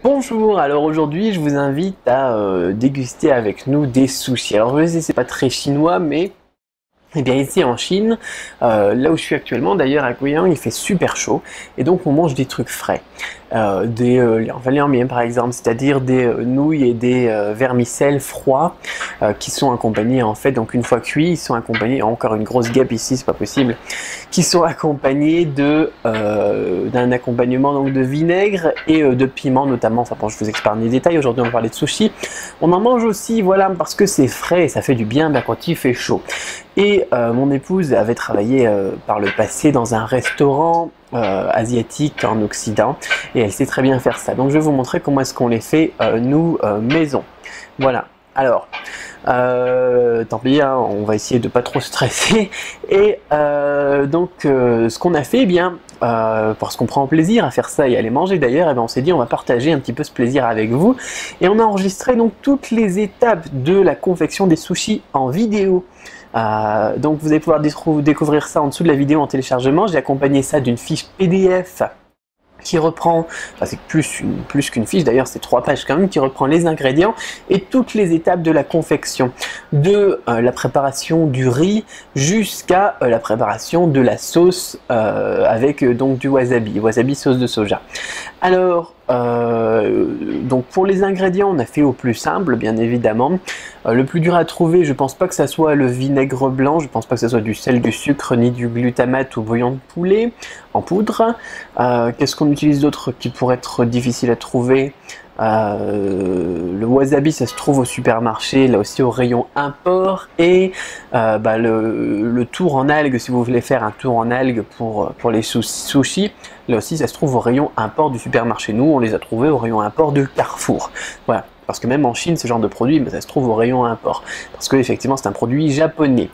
Bonjour, alors aujourd'hui je vous invite à déguster avec nous des sushis. Alors je sais c'est pas très chinois mais eh bien ici en Chine, là où je suis actuellement d'ailleurs à Guiyang, il fait super chaud et donc on mange des trucs frais. Des liang par exemple, c'est-à-dire des nouilles et des vermicelles froids qui sont accompagnés en fait, donc une fois cuits, ils sont accompagnés, encore une grosse guêpe ici, c'est pas possible, qui sont accompagnés de d'un accompagnement donc de vinaigre et de piment notamment. Enfin bon, je vous épargne les détails, aujourd'hui on va parler de sushi. On en mange aussi, voilà, parce que c'est frais et ça fait du bien quand il fait chaud. Et mon épouse avait travaillé par le passé dans un restaurant asiatique en Occident et elle sait très bien faire ça. Donc je vais vous montrer comment est-ce qu'on les fait nous maison. Voilà. Alors, tant pis, hein, on va essayer de pas trop stresser. Et donc, ce qu'on a fait, eh bien, parce qu'on prend plaisir à faire ça et à les manger d'ailleurs, eh bien, on s'est dit on va partager un petit peu ce plaisir avec vous. Et on a enregistré donc toutes les étapes de la confection des sushis en vidéo. Donc vous allez pouvoir découvrir ça en dessous de la vidéo en téléchargement. J'ai accompagné ça d'une fiche PDF qui reprend, enfin c'est plus qu'une fiche d'ailleurs, c'est 3 pages quand même, qui reprend les ingrédients et toutes les étapes de la confection, de la préparation du riz jusqu'à la préparation de la sauce avec donc du wasabi sauce de soja. Alors, donc pour les ingrédients, on a fait au plus simple, bien évidemment. Le plus dur à trouver, je pense pas que ça soit le vinaigre blanc, je pense pas que ça soit du sel, du sucre, ni du glutamate ou bouillon de poulet en poudre. Qu'est-ce qu'on utilise d'autre qui pourrait être difficile à trouver? Le wasabi, ça se trouve au supermarché, là aussi au rayon import, et le tour en algues, si vous voulez faire un tour en algues pour les sushis, là aussi ça se trouve au rayon import du supermarché. Nous on les a trouvés au rayon import de Carrefour. Voilà. Parce que même en Chine, ce genre de produit, ça se trouve au rayon import. Parce que effectivement, c'est un produit japonais.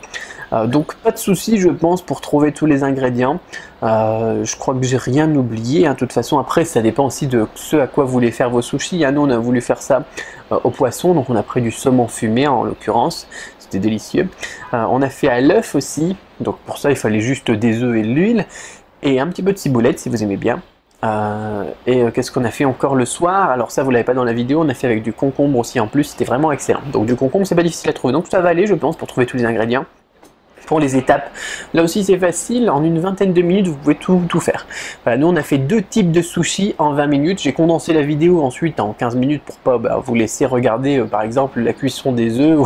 Donc pas de souci, je pense, pour trouver tous les ingrédients. Je crois que j'ai rien oublié. Hein. De toute façon, après, ça dépend aussi de ce à quoi vous voulez faire vos sushis. Nous, on a voulu faire ça au poisson, donc on a pris du saumon fumé en l'occurrence. C'était délicieux. On a fait à l'œuf aussi. Donc pour ça, il fallait juste des œufs et de l'huile. Et un petit peu de ciboulette, si vous aimez bien. Qu'est-ce qu'on a fait encore le soir? Alors ça vous l'avez pas dans la vidéo, on a fait avec du concombre aussi en plus, c'était vraiment excellent. Donc du concombre c'est pas difficile à trouver, donc ça va aller je pense pour trouver tous les ingrédients. Pour les étapes, là aussi c'est facile, en une vingtaine de minutes vous pouvez tout faire. Voilà, nous on a fait 2 types de sushis en 20 minutes, j'ai condensé la vidéo ensuite en 15 minutes pour pas vous laisser regarder par exemple la cuisson des œufs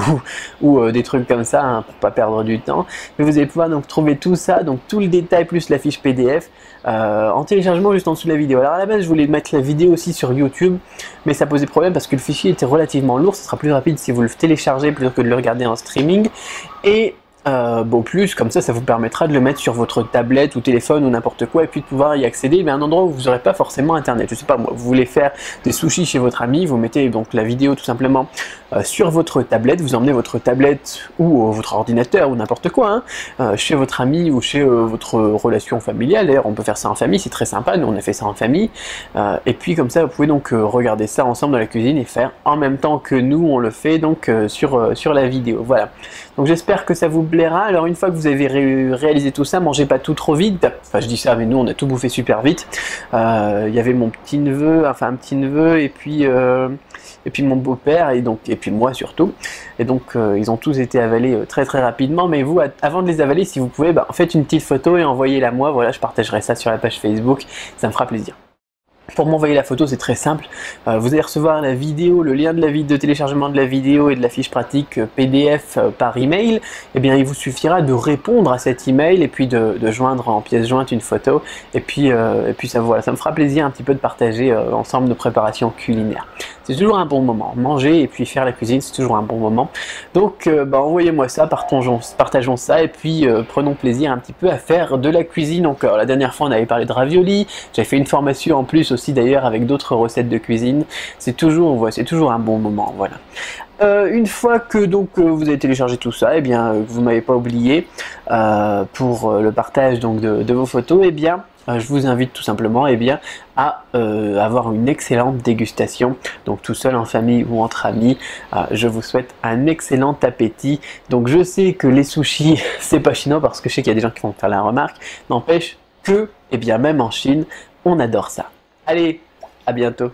ou des trucs comme ça, hein, pour pas perdre du temps. Mais vous allez pouvoir donc trouver tout ça, donc tout le détail plus la fiche PDF en téléchargement juste en dessous de la vidéo. Alors à la base je voulais mettre la vidéo aussi sur YouTube, mais ça posait problème parce que le fichier était relativement lourd, ce sera plus rapide si vous le téléchargez plutôt que de le regarder en streaming. Et plus comme ça vous permettra de le mettre sur votre tablette ou téléphone ou n'importe quoi et puis de pouvoir y accéder à un endroit où vous n'aurez pas forcément internet. Je sais pas moi, vous voulez faire des sushis chez votre ami, vous mettez donc la vidéo tout simplement sur votre tablette, vous emmenez votre tablette ou votre ordinateur ou n'importe quoi chez votre ami ou chez votre relation familiale. D'ailleurs on peut faire ça en famille, c'est très sympa, nous on a fait ça en famille et puis comme ça vous pouvez donc regarder ça ensemble dans la cuisine et faire en même temps que nous on le fait donc sur la vidéo. Voilà, donc j'espère que ça vous plaira. Alors une fois que vous avez réalisé tout ça, mangez pas tout trop vite. Enfin je dis ça mais nous on a tout bouffé super vite. Il y avait mon petit neveu, enfin un petit neveu et puis mon beau-père et puis moi surtout. Et donc ils ont tous été avalés très rapidement. Mais vous, avant de les avaler, si vous pouvez, faites une petite photo et envoyez-la moi. Voilà, je partagerai ça sur la page Facebook. Ça me fera plaisir. Pour m'envoyer la photo, c'est très simple. Vous allez recevoir la vidéo, le lien de téléchargement de la vidéo et de la fiche pratique PDF par email. Eh bien, il vous suffira de répondre à cet email et puis de joindre en pièce jointe une photo. Et puis ça, voilà, ça me fera plaisir un petit peu de partager ensemble nos préparations culinaires. C'est toujours un bon moment. Manger et puis faire la cuisine, c'est toujours un bon moment. Donc, envoyez-moi ça, partageons ça et puis prenons plaisir un petit peu à faire de la cuisine encore. La dernière fois, on avait parlé de raviolis. J'avais fait une formation en plus aussi d'ailleurs avec d'autres recettes de cuisine. C'est toujours un bon moment. Voilà. Une fois que vous avez téléchargé tout ça, et bien vous m'avez pas oublié pour le partage donc de vos photos, et bien je vous invite tout simplement à avoir une excellente dégustation, donc tout seul, en famille ou entre amis. Je vous souhaite un excellent appétit. Donc je sais que les sushis c'est pas chinois parce que je sais qu'il y a des gens qui vont faire la remarque, n'empêche que même en Chine on adore ça. Allez, à bientôt.